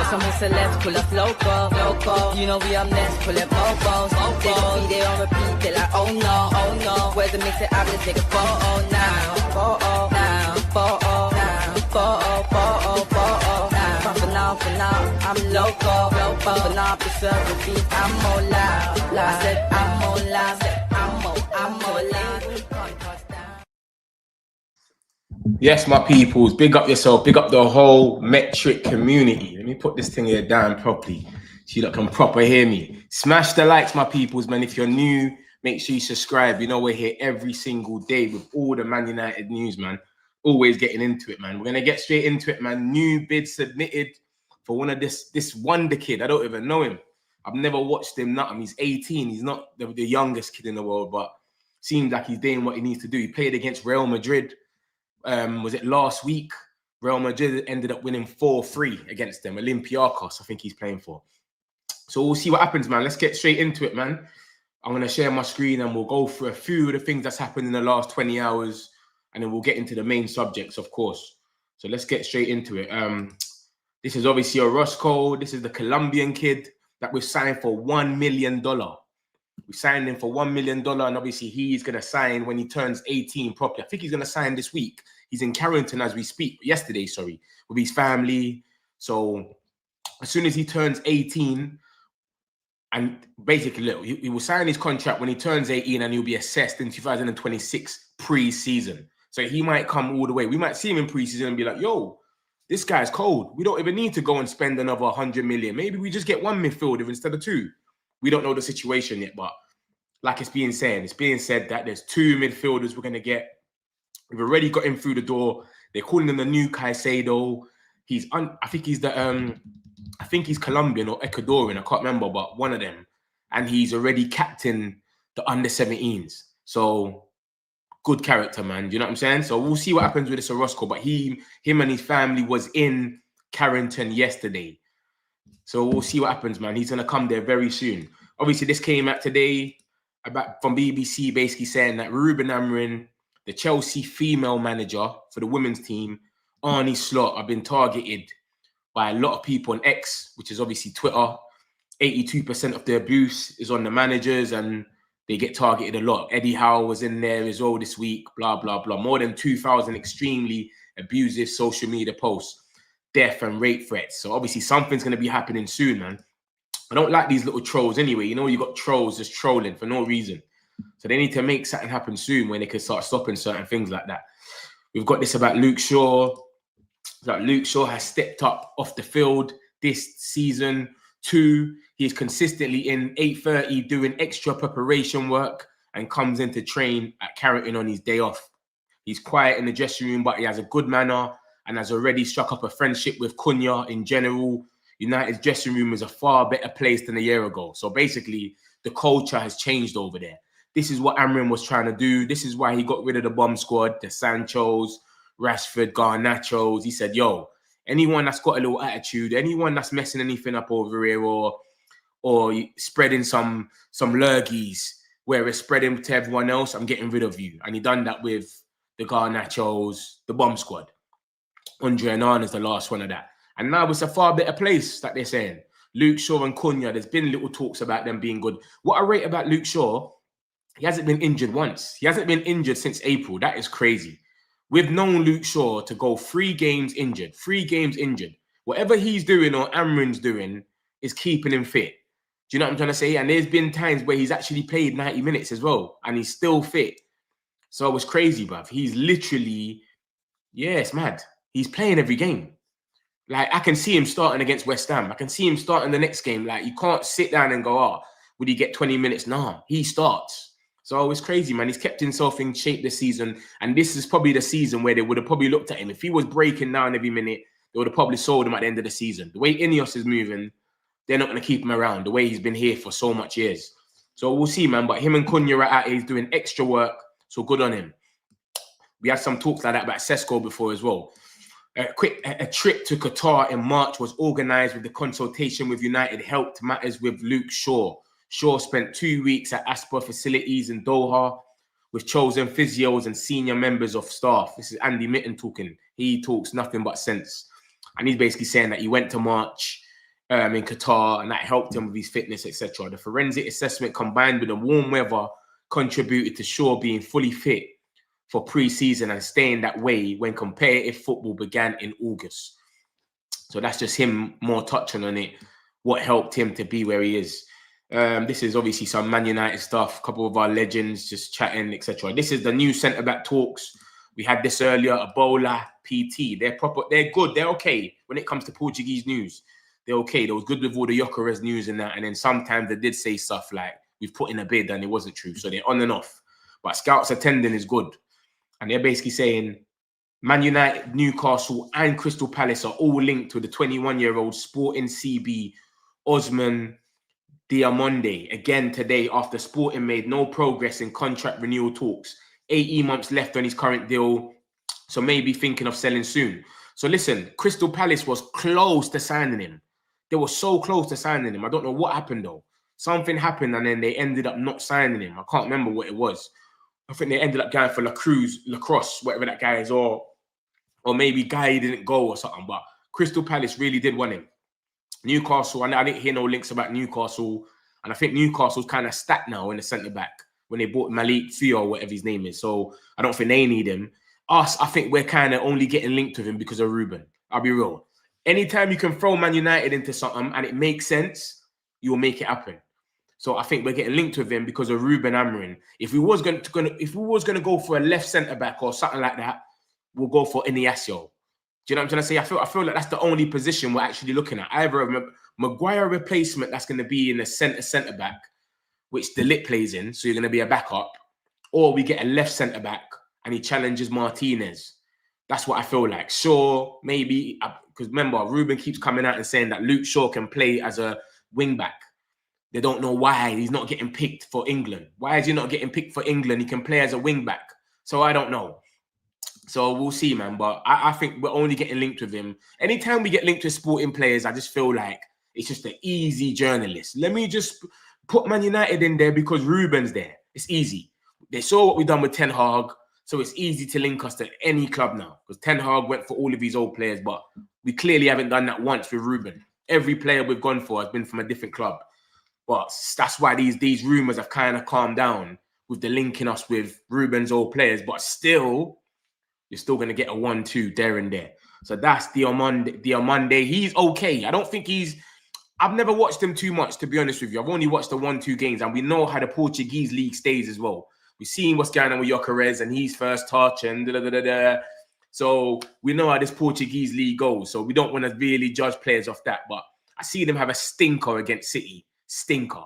Some celebs pull up loco. You know we up next, pull up mofos. They don't be there on repeat, they like, oh no. Where's the mix it out, let's take a photo now. Photo now. Photo now. Photo now. For now, I'm loco. For now, preserve the beat, I'm more loud. I said I'm more loud. I'm more loud. Yes, my peoples, big up yourself, big up the whole metric community. Let me put this thing here down properly so you lot can proper hear me. Smash the likes, my peoples, man. If you're new, make sure you subscribe. You know we're here every single day with all the Man United news, man. Always getting into it, man. We're gonna get straight into it, man. New bid submitted for one of this Wonderkid. I don't even know him. I've never watched him. Nothing. He's 18. He's not the youngest kid in the world, but seems like he's doing what he needs to do. He played against Real Madrid. Was it last week? Real Madrid ended up winning 4-3 against them. Olympiacos, I think he's playing for. So we'll see what happens, man. Let's get straight into it, man. I'm going to share my screen and we'll go through a few of the things that's happened in the last 20 hours. And then we'll get into the main subjects, of course. So let's get straight into it. This is obviously Orozco. This is the Colombian kid that we signed for $1 million. We signed him for $1 million, and obviously he's going to sign when he turns 18 properly. I think he's going to sign this week. He's in Carrington as we speak, yesterday, sorry, with his family. So as soon as he turns 18, and basically, look, he will sign his contract when he turns 18 and he'll be assessed in 2026 pre-season. So he might come all the way. We might see him in pre-season and be like, yo, this guy's cold. We don't even need to go and spend another 100 million. Maybe we just get one midfielder instead of two. We don't know the situation yet, but like it's being said that there's two midfielders we're going to get. We've already got him through the door. They're calling him the new Caicedo. I think he's Colombian or Ecuadorian. I can't remember, but one of them. And he's already captain the under-17s. So good character, man. Do you know what I'm saying? So we'll see what happens with this Orozco. But him and his family was in Carrington yesterday. So we'll see what happens, man. He's going to come there very soon. Obviously, this came out today from BBC basically saying that Ruben Amorim, the Chelsea female manager for the women's team, Arnie Slot, have been targeted by a lot of people on X, which is obviously Twitter. 82% of the abuse is on the managers and they get targeted a lot. Eddie Howe was in there as well this week, blah, blah, blah. More than 2,000 extremely abusive social media posts, death and rape threats. So obviously something's going to be happening soon, man. I don't like these little trolls anyway. You know, you got trolls just trolling for no reason. So they need to make something happen soon when they can start stopping certain things like that. We've got this about Luke Shaw. That Luke Shaw has stepped up off the field this season too. He's consistently in 8:30 doing extra preparation work and comes in to train at Carrington on his day off. He's quiet in the dressing room, but he has a good manner and has already struck up a friendship with Cunha in general. United's dressing room is a far better place than a year ago. So basically, the culture has changed over there. This is what Amorim was trying to do. This is why he got rid of the bomb squad, the Sanchos, Rashford, Garnachos. He said, yo, anyone that's got a little attitude, anyone that's messing anything up over here or spreading some lurgies where it's spreading to everyone else, I'm getting rid of you. And he done that with the Garnachos, the bomb squad. Andre Onana is the last one of that. And now it's a far better place that they're saying. Luke Shaw and Cunha, there's been little talks about them being good. What I rate about Luke Shaw, he hasn't been injured once. He hasn't been injured since April. That is crazy. We've known Luke Shaw to go 3 games injured. 3 games injured. Whatever he's doing or Amorim's doing is keeping him fit. Do you know what I'm trying to say? And there's been times where he's actually played 90 minutes as well. And he's still fit. So it was crazy, bruv. He's literally, yeah, it's mad. He's playing every game. Like, I can see him starting against West Ham. I can see him starting the next game. Like, you can't sit down and go, oh, would he get 20 minutes? Nah, he starts. So it's crazy, man. He's kept himself in shape this season. And this is probably the season where they would have probably looked at him. If he was breaking down every minute, they would have probably sold him at the end of the season. The way Ineos is moving, they're not going to keep him around. The way he's been here for so much years. So we'll see, man. But him and Cunha are out here. He's doing extra work. So good on him. We had some talks like that about Sesko before as well. A trip to Qatar in March was organised with the consultation with United helped matters with Luke Shaw. Shaw spent 2 weeks at Asper facilities in Doha with chosen physios and senior members of staff. This is Andy Mitten talking. He talks nothing but sense. And he's basically saying that he went to March in Qatar, and that helped him with his fitness, etc. The forensic assessment combined with the warm weather contributed to Shaw being fully fit for pre-season and staying that way when competitive football began in August. So that's just him more touching on it, what helped him to be where he is. This is obviously some Man United stuff, a couple of our legends just chatting, etc. This is the new centre-back talks. We had this earlier, Ebola, PT. They're proper, they're good, they're okay when it comes to Portuguese news. They're okay. They was good with all the Gyökeres news and that. And then sometimes they did say stuff like, we've put in a bid and it wasn't true. So they're on and off. But scouts attending is good. And they're basically saying Man United, Newcastle and Crystal Palace are all linked with the 21-year-old Sporting CB Osman Diamonde. Again today after Sporting made no progress in contract renewal talks. 18 months left on his current deal. So maybe thinking of selling soon. So listen, Crystal Palace was close to signing him. They were so close to signing him. I don't know what happened though. Something happened and then they ended up not signing him. I can't remember what it was. I think they ended up going for Lacrosse, whatever that guy is, or maybe Guy didn't go or something. But Crystal Palace really did want him. Newcastle, I didn't hear no links about Newcastle. And I think Newcastle's kind of stacked now in the centre-back when they bought Malik Theo or whatever his name is. So I don't think they need him. Us, I think we're kind of only getting linked with him because of Ruben. I'll be real. Anytime you can throw Man United into something and it makes sense, you will make it happen. So I think we're getting linked with him because of Ruben Amorim. If we was going to go for a left centre back or something like that, we'll go for Iniesio. Do you know what I'm trying to say? I feel like that's the only position we're actually looking at. Either a Maguire replacement that's going to be in the centre back, which De Ligt plays in, so you're going to be a backup, or we get a left centre back and he challenges Martinez. That's what I feel like. Shaw, maybe, because remember, Ruben keeps coming out and saying that Luke Shaw can play as a wing back. They don't know why he's not getting picked for England. Why is he not getting picked for England? He can play as a wing back. So I don't know. So we'll see, man. But I think we're only getting linked with him. Anytime we get linked with sporting players, I just feel like it's just an easy journalist. Let me just put Man United in there because Ruben's there. It's easy. They saw what we've done with Ten Hag. So it's easy to link us to any club now because Ten Hag went for all of his old players, but we clearly haven't done that once with Ruben. Every player we've gone for has been from a different club. But that's why these rumours have kind of calmed down with the linking us with Ruben's old players. But still, you're still going to get a 1-2 there and there. So that's Diamande. He's okay. I don't think I've never watched him too much, to be honest with you. I've only watched the 1-2 games, and we know how the Portuguese league stays as well. We've seen what's going on with Gyökeres and his first touch and da-da-da-da-da. So we know how this Portuguese league goes. So we don't want to really judge players off that. But I see them have a stinker against City. Stinker.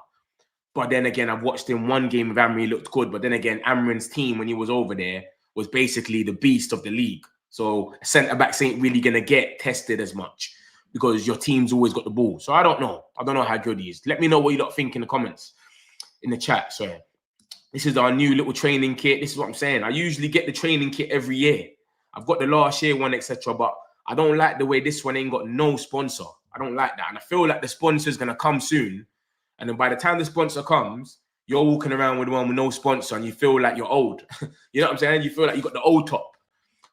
But then again, I've watched him one game with Amorim, looked good. But then again, Amorim's team, when he was over there, was basically the beast of the league. So centre-backs ain't really going to get tested as much because your team's always got the ball. So I don't know. I don't know how good he is. Let me know what you lot think in the comments, in the chat. So this is our new little training kit. This is what I'm saying. I usually get the training kit every year. I've got the last year one, etc. But I don't like the way this one ain't got no sponsor. I don't like that. And I feel like the sponsor's going to come soon. And then by the time the sponsor comes, you're walking around with one with no sponsor and you feel like you're old. You know what I'm saying? You feel like you got the old top.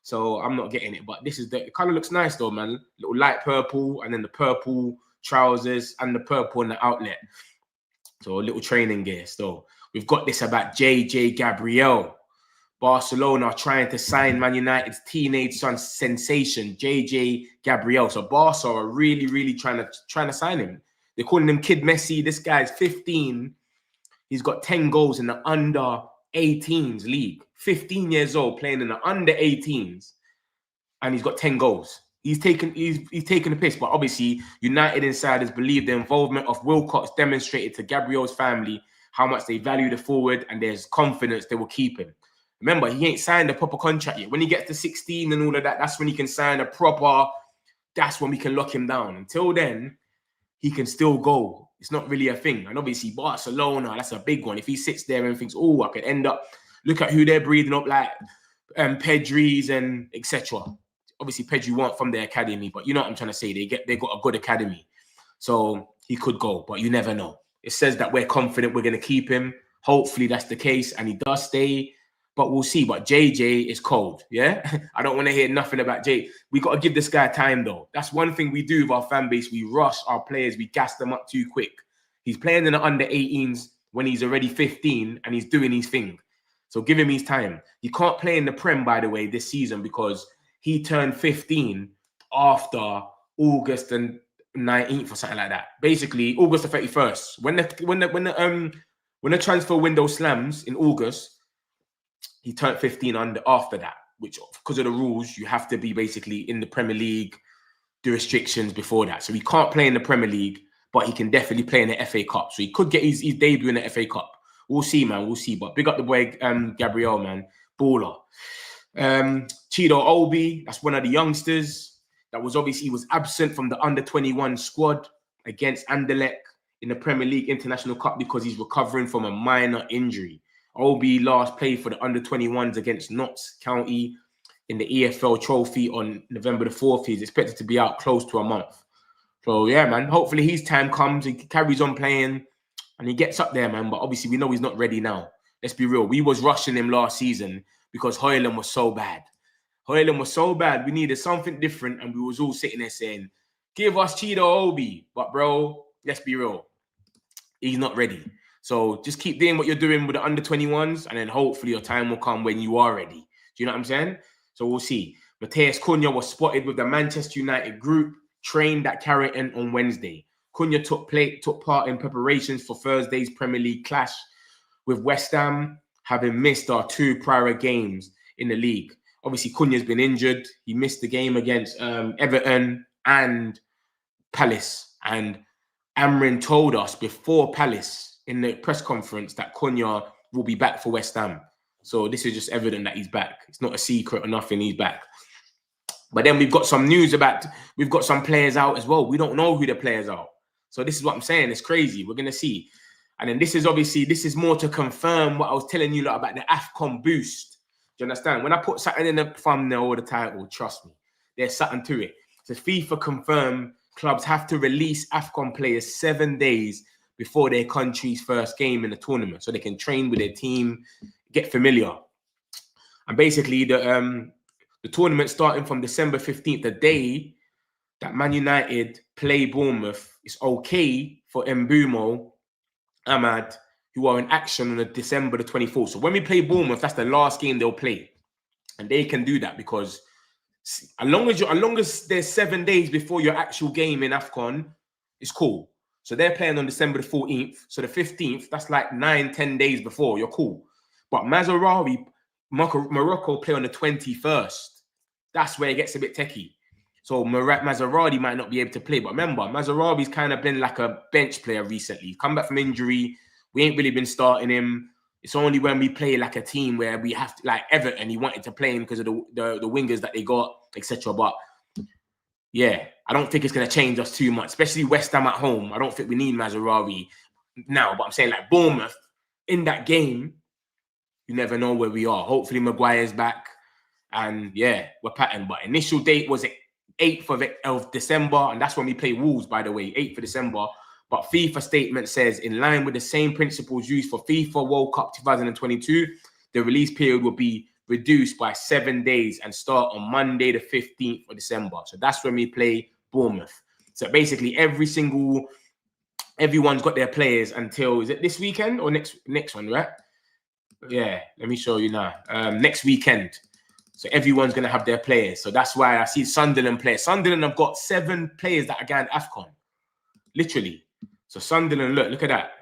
So I'm not getting it. But this is the color looks nice though, man. Little light purple and then the purple trousers and the purple in the outlet. So a little training gear still. We've got this about JJ Gabriel. Barcelona trying to sign Man United's teenage son sensation, JJ Gabriel. So Barca are really, really trying to sign him. They're calling him Kid Messi. This guy's 15. He's got 10 goals in the under 18s league. 15 years old playing in the under 18s. And he's got 10 goals. He's taken the piss. But obviously, United insiders believe the involvement of Wilcox demonstrated to Gabriel's family how much they value the forward and there's confidence they will keep him. Remember, he ain't signed a proper contract yet. When he gets to 16 and all of that, that's when he can sign a proper, that's when we can lock him down. Until then, he can still go. It's not really a thing. And obviously, Barcelona, that's a big one. If he sits there and thinks, oh, I could end up, look at who they're breathing up like Pedri's and etc. Obviously, Pedri weren't from their academy, but you know what I'm trying to say. They got a good academy. So he could go, but you never know. It says that we're confident we're going to keep him. Hopefully, that's the case. And he does stay. but we'll see. But JJ is cold, yeah? I don't want to hear nothing about Jay. We got to give this guy time, though. That's one thing we do with our fan base. We rush our players. We gas them up too quick. He's playing in the under-18s when he's already 15 and he's doing his thing. So give him his time. He can't play in the Prem, by the way, this season because he turned 15 after August and 19th or something like that. Basically, August the 31st. When the transfer window slams in August, he turned 15 after that, which because of the rules, you have to be basically in the Premier League, the restrictions before that. So he can't play in the Premier League, but he can definitely play in the FA Cup. So he could get his debut in the FA Cup. We'll see, man. We'll see. But big up the boy, Gabriel, man. Baller. Chido Obi, that's one of the youngsters that was obviously absent from the under-21 squad against Anderlecht in the Premier League International Cup because he's recovering from a minor injury. Obi last played for the under-21s against Notts County in the EFL Trophy on November the 4th. He's expected to be out close to a month. So, yeah, man, hopefully his time comes. He carries on playing and he gets up there, man. But obviously we know he's not ready now. Let's be real. We was rushing him last season because Hoyland was so bad. Hoyland was so bad. We needed something different. And we was all sitting there saying, give us Chido Obi. But, bro, let's be real. He's not ready. So just keep doing what you're doing with the under-21s. And then hopefully your time will come when you are ready. Do you know what I'm saying? So we'll see. Mateus Cunha was spotted with the Manchester United group, trained at Carrington on Wednesday. Cunha took part in preparations for Thursday's Premier League clash with West Ham, having missed our 2 prior games in the league. Obviously, Cunha's been injured. He missed the game against Everton and Palace. And Amrin told us before Palace in the press conference that Cunha will be back for West Ham. So this is just evident that he's back. It's not a secret or nothing. He's back. But then we've got some news about, we've got some players out as well. We don't know who the players are. So this is what I'm saying. It's crazy. We're going to see. And then this is obviously, this is more to confirm what I was telling you about the AFCON boost. Do you understand? When I put something in the thumbnail or the title, trust me, there's something to it. So FIFA confirmed clubs have to release AFCON players 7 days before their country's first game in the tournament so they can train with their team, get familiar. And basically, the tournament starting from December 15th, the day that Man United play Bournemouth, it's okay for Mbumo, Ahmad, who are in action on the December the 24th. So when we play Bournemouth, that's the last game they'll play. And they can do that because as long as there's 7 days before your actual game in AFCON, it's cool. So they're playing on December the 14th. So the 15th, that's like 9-10 days before. You're cool. But Mazraoui, Morocco play on the 21st. That's where it gets a bit techie. So Mazraoui might not be able to play. But remember, Mazraoui's kind of been like a bench player recently. He's come back from injury. We ain't really been starting him. It's only when we play like a team where we have to, like Everton, he wanted to play him because of the wingers that they got, etc. But yeah, I don't think it's going to change us too much, especially West Ham at home. I don't think we need Mazraoui now. But I'm saying like Bournemouth, in that game, you never know where we are. Hopefully Maguire's back. And yeah, we're patterned. But initial date was 8th of December. And that's when we play Wolves, by the way, 8th of December. But FIFA statement says, in line with the same principles used for FIFA World Cup 2022, the release period will be reduced by 7 days and start on Monday, the 15th of December. So that's when we play Bournemouth. So basically everyone's got their players until, is it this weekend or next one, right? Yeah, let me show you now. Next weekend. So everyone's going to have their players. So that's why I see Sunderland players. Sunderland have got 7 players that are going AFCON. Literally. So Sunderland, look at that.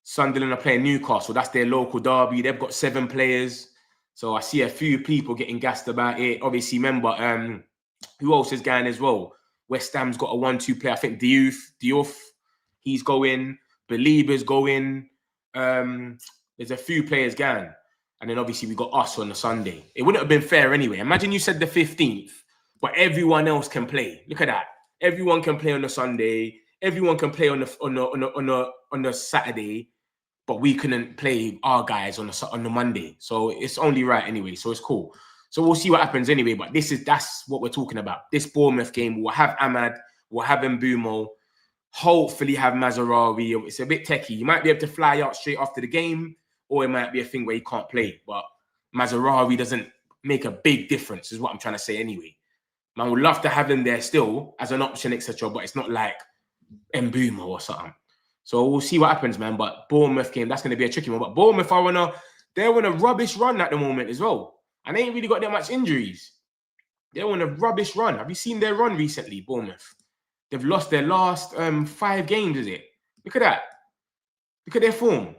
Sunderland are playing Newcastle. That's their local derby. They've got 7 players. So I see a few people getting gassed about it. Obviously, remember, who else is going as well? West Ham's got a 1-2 player. I think Diouf, he's going. Belieber's going. There's a few players going. And then obviously we got us on the Sunday. It wouldn't have been fair anyway. Imagine you said the 15th, but everyone else can play. Look at that. Everyone can play on the Sunday. Everyone can play on the Saturday, but we couldn't play our guys on the Monday. So it's only right anyway. So it's cool. So we'll see what happens anyway. But that's what we're talking about. This Bournemouth game, we'll have Ahmad, we'll have Mbumo, hopefully have Mazraoui. It's a bit techie. You might be able to fly out straight after the game, or it might be a thing where you can't play. But Mazarawi doesn't make a big difference, is what I'm trying to say anyway. Man would love to have him there still as an option, etc. But it's not like Mbeumo or something. So we'll see what happens, man. But Bournemouth game, that's going to be a tricky one. But Bournemouth they're on a rubbish run at the moment as well. And they ain't really got that much injuries. They're on a rubbish run. Have you seen their run recently, Bournemouth? They've lost their last 5 games, is it? Look at that. Look at their form.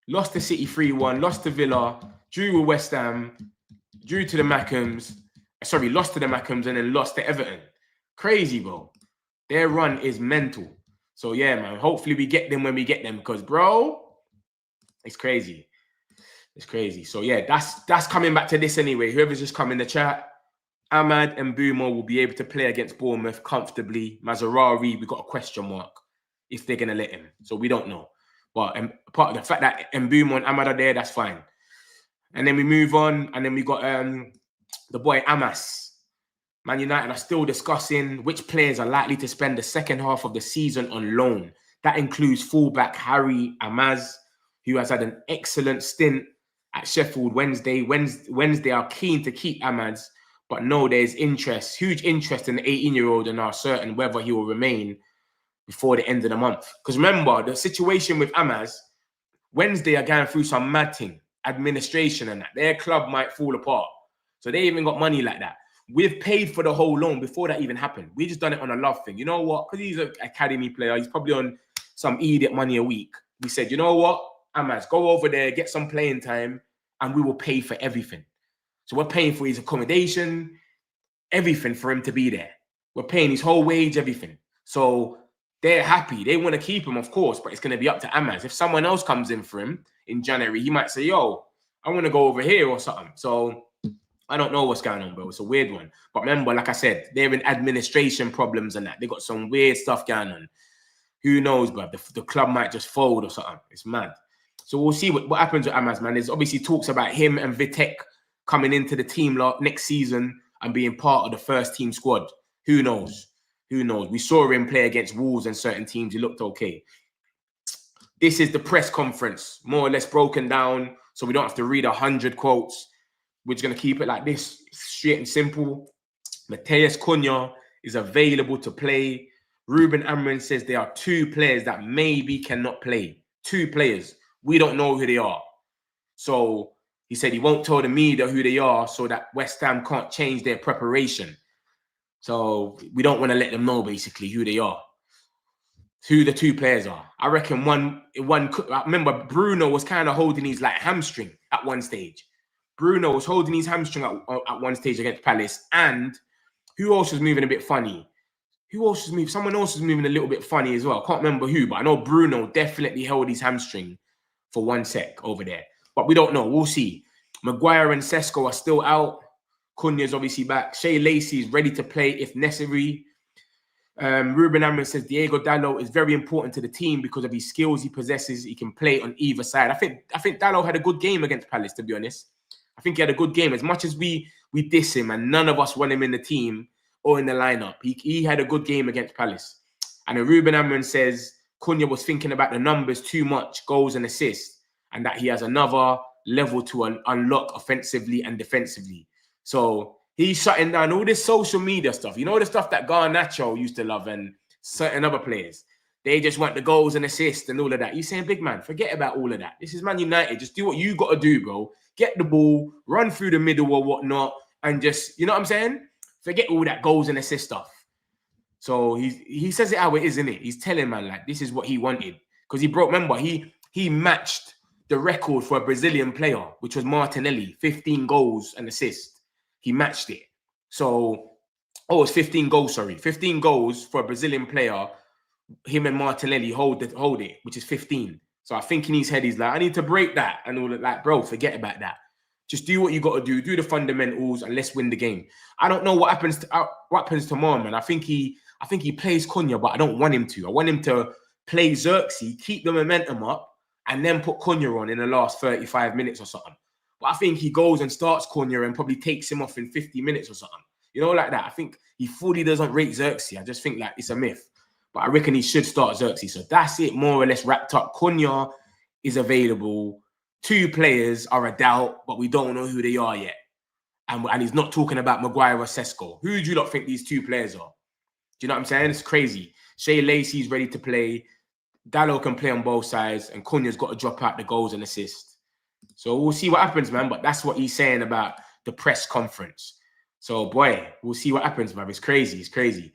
Lost to City 3-1, lost to Villa, drew with West Ham, drew to the Mackhams. Sorry, lost to the Mackhams and then lost to Everton. Crazy, bro. Their run is mental. So, yeah, man, hopefully we get them when we get them because, bro, it's crazy. It's crazy. So, yeah, that's coming back to this anyway. Whoever's just come in the chat, Ahmad and Mbeumo will be able to play against Bournemouth comfortably. Mazarawi, we got a question mark if they're going to let him. So, we don't know. But part of the fact that Mbeumo and Ahmad are there, that's fine. And then we move on, and then we got the boy Amas. Man United are still discussing which players are likely to spend the second half of the season on loan. That includes fullback Harry Amaz, who has had an excellent stint at Sheffield Wednesday. Wednesday are keen to keep Amaz, but no, there's interest, huge interest in the 18-year-old and are certain whether he will remain before the end of the month. Because remember, the situation with Amaz, Wednesday are going through some mad thing, administration and that. Their club might fall apart. So they even got money like that. We've paid for the whole loan before that even happened. We just done it on a love thing. You know what? Because he's an academy player. He's probably on some idiot money a week. We said, you know what? Amaz, go over there, get some playing time, and we will pay for everything. So we're paying for his accommodation, everything for him to be there. We're paying his whole wage, everything. So they're happy. They want to keep him, of course, but it's going to be up to Amaz. If someone else comes in for him in January, he might say, yo, I want to go over here or something. So I don't know what's going on, bro. It's a weird one. But remember, like I said, they're in administration problems and that. They got some weird stuff going on. Who knows, bro? The club might just fold or something. It's mad. So we'll see what happens with Amaz, man. There's obviously talks about him and Vitek coming into the team next season and being part of the first team squad. Who knows? Who knows? We saw him play against Wolves and certain teams. He looked okay. This is the press conference, more or less broken down, so we don't have to read 100 quotes. We're just going to keep it like this, straight and simple. Matheus Cunha is available to play. Ruben Amorim says there are 2 players that maybe cannot play. 2 players. We don't know who they are. So he said he won't tell the media who they are so that West Ham can't change their preparation. So we don't want to let them know, basically, who they are. Who the 2 players are. I reckon one. I remember Bruno was kind of holding his hamstring at one stage. Bruno was holding his hamstring at one stage against Palace. And who else was moving a bit funny? Who else was moving? Someone else was moving a little bit funny as well. I can't remember who, but I know Bruno definitely held his hamstring for 1 sec over there. But we don't know. We'll see. Maguire and Sesko are still out. Cunha's obviously back. Shea Lacey is ready to play if necessary. Ruben Amorim says Diego Dalot is very important to the team because of his skills he possesses. He can play on either side. I think Dalot had a good game against Palace, to be honest. I think he had a good game. As much as we diss him and none of us want him in the team or in the lineup, he had a good game against Palace. And then Ruben Amorim says Cunha was thinking about the numbers too much, goals and assists, and that he has another level to unlock offensively and defensively. So he's shutting down all this social media stuff. You know, the stuff that Garnacho used to love and certain other players. They just want the goals and assists and all of that. He's saying, big man, forget about all of that. This is Man United. Just do what you got to do, bro. Get the ball, run through the middle or whatnot, and just, you know what I'm saying? Forget all that goals and assist stuff. So he says it how it is, isn't it? He's telling man, this is what he wanted. Because remember, he matched the record for a Brazilian player, which was Martinelli, 15 goals and assists. He matched it. So, it's 15 goals, sorry. 15 goals for a Brazilian player. Him and Martinelli hold it, which is 15. So I think in his head, he's like, I need to break that. And all that. Bro, forget about that. Just do what you got to do. Do the fundamentals and let's win the game. I don't know what happens tomorrow, man. I think he plays Cunha, but I don't want him to. I want him to play Xerxes, keep the momentum up, and then put Cunha on in the last 35 minutes or something. But I think he goes and starts Cunha and probably takes him off in 50 minutes or something. You know, like that. I think he fully doesn't rate Xerxes. I just think it's a myth. But I reckon he should start Xerxes. So that's it, more or less wrapped up. Cunha is available. 2 players are a doubt, but we don't know who they are yet. And he's not talking about Maguire or Sesko. Who do you lot think these 2 players are? Do you know what I'm saying? It's crazy. Shea Lacey's ready to play. Dallo can play on both sides, and Cunha's got to drop out the goals and assists. So we'll see what happens, man. But that's what he's saying about the press conference. So, boy, we'll see what happens, man. It's crazy. It's crazy.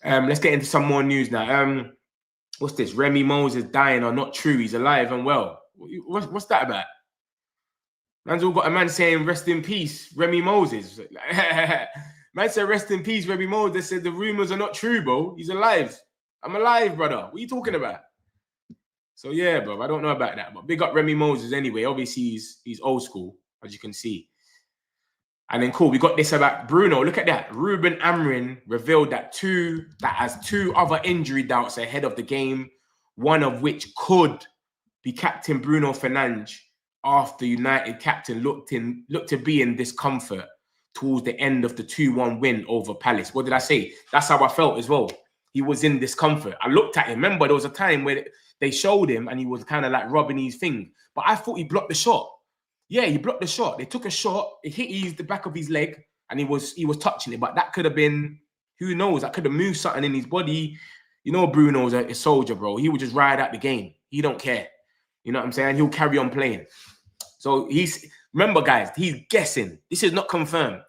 Let's get into some more news now. What's this? Remy Moses dying or not true? He's alive and well. What's that about? Man's all got a man saying rest in peace, Remy Moses. Man said rest in peace, Remy Moses. They said the rumors are not true, bro. He's alive. I'm alive, brother. What are you talking about? So yeah, bro. I don't know about that, but big up Remy Moses anyway. Obviously, he's old school, as you can see. And then cool, we got this about Bruno. Look at that. Ruben Amorim revealed that has 2 other injury doubts ahead of the game, one of which could be Captain Bruno Fernandes after United captain looked to be in discomfort towards the end of the 2-1 win over Palace. What did I say? That's how I felt as well. He was in discomfort. I looked at him. Remember, there was a time where they showed him and he was kind of like rubbing his thing. But I thought he blocked the shot. Yeah, he blocked the shot. They took a shot. It hit the back of his leg and he was touching it. But that could have been, who knows? That could have moved something in his body. You know, Bruno's a soldier, bro. He would just ride out the game. He don't care. You know what I'm saying? He'll carry on playing. So remember, guys, he's guessing. This is not confirmed.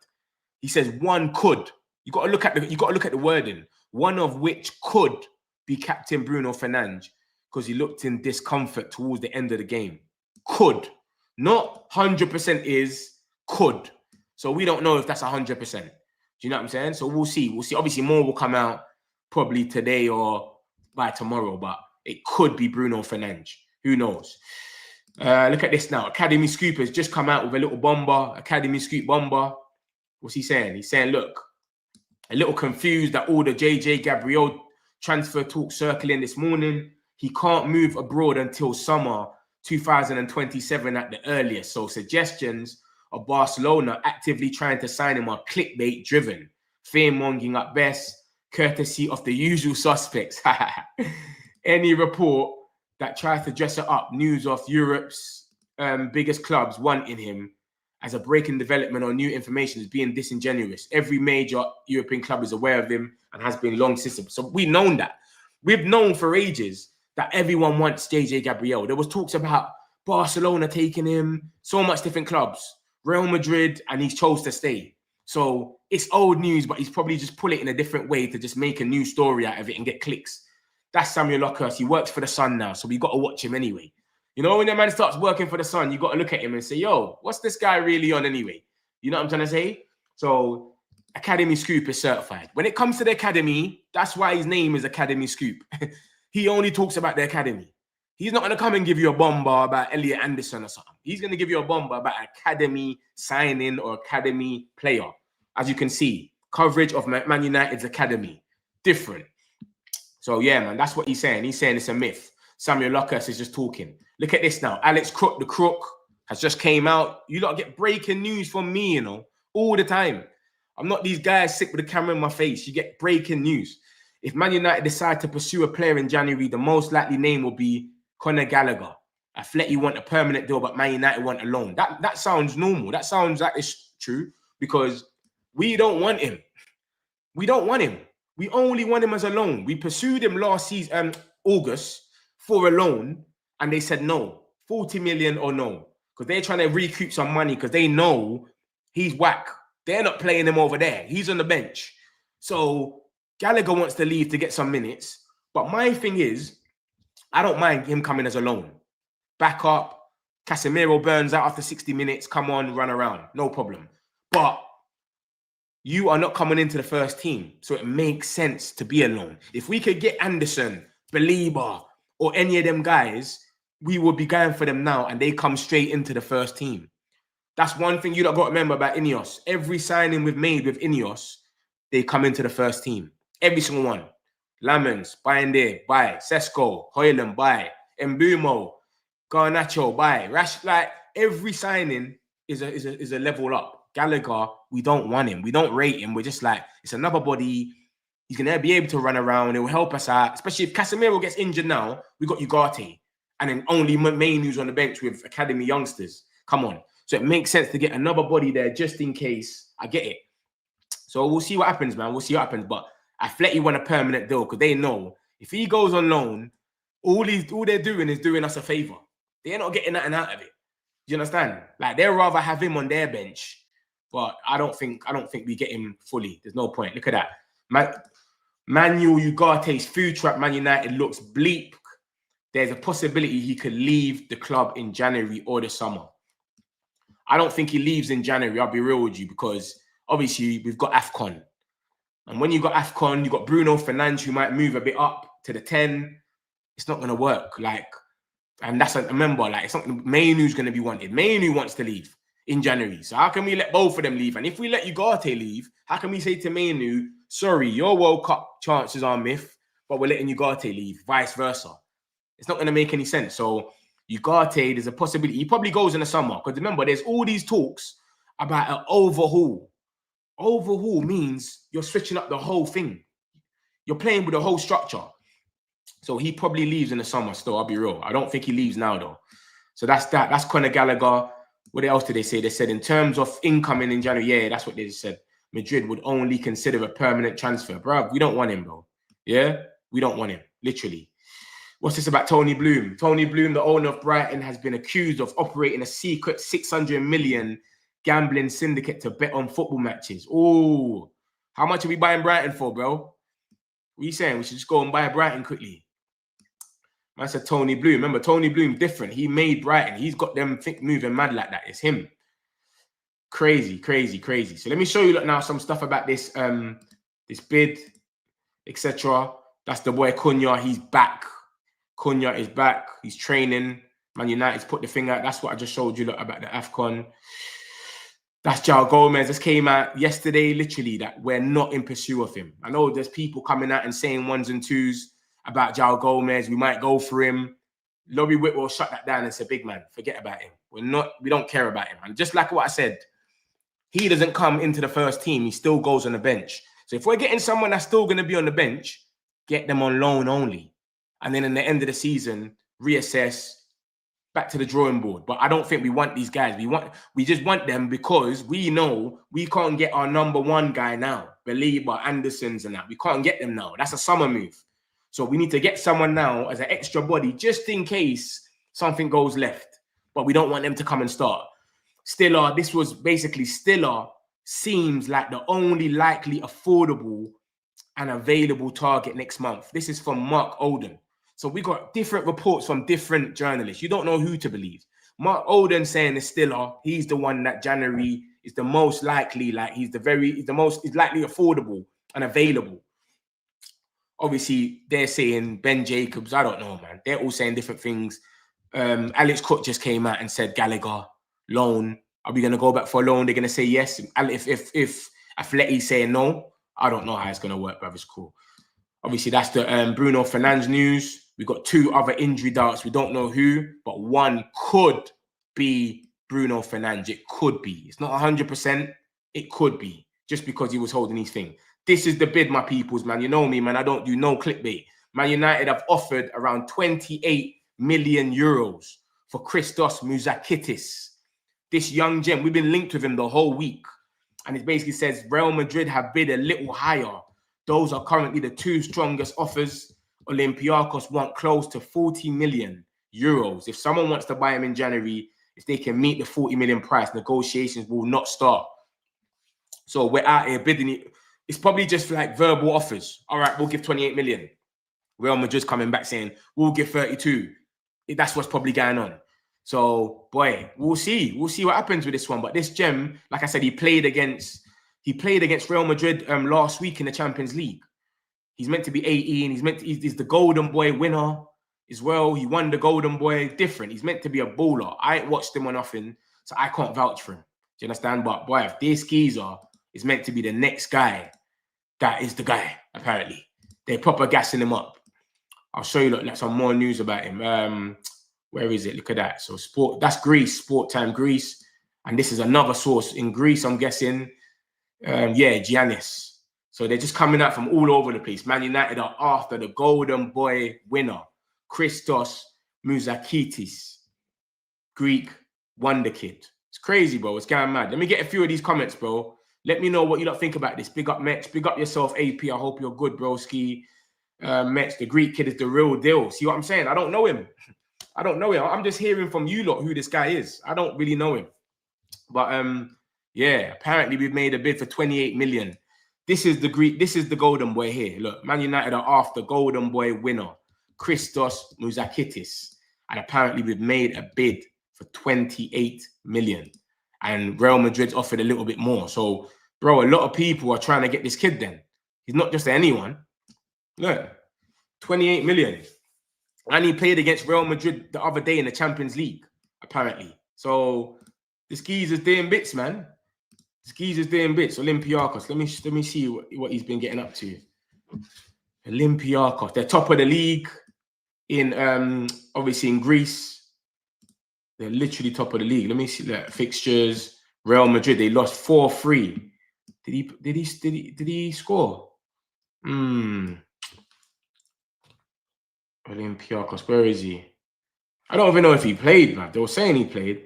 He says one could. You got to look at the wording. One of which could be Captain Bruno Fernandes because he looked in discomfort towards the end of the game. Could. Not 100% is, could. So we don't know if that's 100%. Do you know what I'm saying? So we'll see. We'll see. Obviously, more will come out probably today or by tomorrow, but it could be Bruno Fernandes. Who knows? Look at this now. Academy Scoop has just come out with a little bomber. Academy Scoop bomber. What's he saying? He's saying, look, a little confused that all the JJ Gabriel transfer talk circling this morning. He can't move abroad until summer 2027 at the earliest. So suggestions of Barcelona actively trying to sign him are clickbait driven, fear-mongering at best, courtesy of the usual suspects. Any report that tries to dress it up, news of Europe's biggest clubs wanting him as a breaking development or new information is being disingenuous. Every major European club is aware of him and has been long since. So we've known that. We've known for ages that everyone wants JJ Gabriel. There was talks about Barcelona taking him, so much different clubs, Real Madrid, and he's chose to stay. So it's old news, but he's probably just pull it in a different way to just make a new story out of it and get clicks. That's Samuel Lockhurst. He works for the Sun now, so we got to watch him anyway. You know, when the man starts working for the Sun, you got to look at him and say, yo, what's this guy really on anyway? You know what I'm trying to say? So Academy Scoop is certified. When it comes to the Academy, that's why his name is Academy Scoop. He only talks about the Academy. He's not going to come and give you a bomber about Elliot Anderson or something. He's going to give you a bomber about Academy signing or Academy player. As you can see, coverage of Man United's Academy. Different. So, yeah, man, that's what he's saying. He's saying it's a myth. Samuel Lockhurst is just talking. Look at this now. Alex Crook, the Crook, has just came out. You lot get breaking news from me, you know, all the time. I'm not these guys sick with a camera in my face. You get breaking news. If Man United decide to pursue a player in January, the most likely name will be Conor Gallagher. Athletic want a permanent deal, but Man United want a loan. That sounds normal. That sounds like it's true because we don't want him. We don't want him. We only want him as a loan. We pursued him last season, August, for a loan, and they said no, 40 million or no, because they're trying to recoup some money because they know he's whack. They're not playing him over there. He's on the bench. So Gallagher wants to leave to get some minutes. But my thing is, I don't mind him coming as a loan. Back up. Casemiro burns out after 60 minutes. Come on, run around. No problem. But you are not coming into the first team. So it makes sense to be a loan. If we could get Anderson, Belieber, or any of them guys, we would be going for them now and they come straight into the first team. That's one thing you don't got to remember about Ineos. Every signing we've made with Ineos, they come into the first team. Every single one. Lamens, Bayende, buy. Sesko, Hoyland, buy. Mbumo, Garnacho, buy. Rash, like every signing is a level up. Gallagher, we don't want him. We don't rate him. We're just like, it's another body. He's going to be able to run around. It will help us out. Especially if Casemiro gets injured now, we got Ugarte. and then only Mainu's on the bench with academy youngsters. Come on. So it makes sense to get another body there just in case. I get it. So we'll see what happens, man. We'll see what happens. But Atleti want a permanent deal because they know if he goes on loan, all they're doing is doing us a favor. They're not getting nothing out of it. Do you understand? Like, they'd rather have him on their bench. But I don't think we get him fully. There's no point. Look at that. Manuel Ugarte's food truck Man United looks bleak. There's a possibility he could leave the club in January or the summer. I don't think he leaves in January. I'll be real with you because obviously we've got AFCON. And when you got AFCON, you got Bruno Fernandes who might move a bit up to the 10. It's not going to work. Like, and that's like, remember, like, it's not Mainu's going to be wanted. Mainu wants to leave in January. So how can we let both of them leave? And if we let Ugarte leave, how can we say to Mainu, sorry, your World Cup chances are myth, but we're letting Ugarte leave, vice versa? It's not going to make any sense. So Ugarte, there's a possibility. He probably goes in the summer. Because remember, there's all these talks about an overhaul. Overhaul means you're switching up the whole thing. You're playing with the whole structure. So he probably leaves in the summer still, I'll be real. I don't think he leaves now, though. So that's that. That's Conor Gallagher. What else did they say? They said in terms of incoming in January, yeah, that's what they said. Madrid would only consider a permanent transfer. Bro, we don't want him, bro. Yeah? We don't want him, literally. What's this about Tony Bloom? Tony Bloom, the owner of Brighton, has been accused of operating a secret 600 million gambling syndicate to bet on football matches. Oh, how much are we buying Brighton for, bro? What are you saying? We should just go and buy Brighton quickly. Man said Tony Bloom. Remember, Tony Bloom, different. He made Brighton. He's got them moving mad like that. It's him. Crazy, crazy, crazy. So let me show you now some stuff about this this bid, etc. That's the boy Cunha. He's back. Cunha is back. He's training. Man United's put the thing out. That's what I just showed you about the AFCON. That's João Gomez. This came out yesterday, literally, that we're not in pursuit of him. I know there's people coming out and saying ones and twos about João Gomez. We might go for him. Lobby Whitwell shut that down and said, big man, forget about him. We don't care about him. And just like what I said, he doesn't come into the first team. He still goes on the bench. So if we're getting someone that's still going to be on the bench, get them on loan only. And then in the end of the season, reassess, back to the drawing board. But I don't think we want these guys. We just want them because we know we can't get our number one guy now. Belieber, Andersons and that. We can't get them now. That's a summer move. So we need to get someone now as an extra body just in case something goes left. But we don't want them to come and start. Stiller, this was basically Stiller seems like the only likely affordable and available target next month. This is from Mark Oden. So we got different reports from different journalists. You don't know who to believe. Mark Oden saying is Stiller. He's the one that January is the most likely. Like he's likely affordable and available. Obviously, they're saying Ben Jacobs. I don't know, man. They're all saying different things. Alex Cook just came out and said Gallagher loan. Are we going to go back for a loan? They're going to say yes. If Atleti's saying no, I don't know how it's going to work, brother. It's cool. Obviously, that's the Bruno Fernandes news. We've got two other injury doubts. We don't know who, but one could be Bruno Fernandes. It could be. It's not 100%. It could be just because he was holding his thing. This is the bid, my peoples, man. You know me, man. I don't do no clickbait. Man United have offered around 28 million euros for Christos Mouzakitis. This young gem, we've been linked with him the whole week. And it basically says Real Madrid have bid a little higher. Those are currently the two strongest offers. Olympiacos want close to 40 million euros. If someone wants to buy him in January, if they can meet the 40 million price, negotiations will not start. So we're out here bidding it. It's probably just like verbal offers. All right, we'll give 28 million. Real Madrid's coming back saying, we'll give 32. That's what's probably going on. So, boy, we'll see. We'll see what happens with this one. But this gem, like I said, he played against Real Madrid last week in the Champions League. He's meant to be 18. He's the Golden Boy winner as well. He won the Golden Boy. Different. He's meant to be a baller. I ain't watched him on nothing, so I can't vouch for him. Do you understand? But, boy, if this geezer is meant to be the next guy, that is the guy, apparently. They're proper gassing him up. I'll show you like some more news about him. Where is it? Look at that. So sport, that's Greece, Sport Time Greece. And this is another source in Greece, I'm guessing. Yeah, Giannis. So they're just coming out from all over the place. Man United are after the Golden Boy winner, Christos Muzakitis, Greek Wonderkid. It's crazy, bro. It's going mad. Let me get a few of these comments, bro. Let me know what you lot think about this. Big up Mets. Big up yourself, AP. I hope you're good, broski. Mets, the Greek kid is the real deal. See what I'm saying? I don't know him. I don't know him. I'm just hearing from you lot who this guy is. I don't really know him. But yeah, apparently we've made a bid for 28 million. This is the Greek, this is the golden boy here. Look, Man United are after golden boy winner, Christos Muzakitis. And apparently we've made a bid for 28 million. And Real Madrid's offered a little bit more. So, bro, a lot of people are trying to get this kid then. He's not just anyone. Look, 28 million. And he played against Real Madrid the other day in the Champions League, apparently. So this geezer's doing bits, man. This geezer's doing bits. Olympiacos. Let me see what he's been getting up to. Olympiacos. They're top of the league in obviously in Greece. They're literally top of the league. Let me see that fixtures. Real Madrid. They lost 4-3. Did he score? Olympiacos, where is he? I don't even know if he played, man. They were saying he played.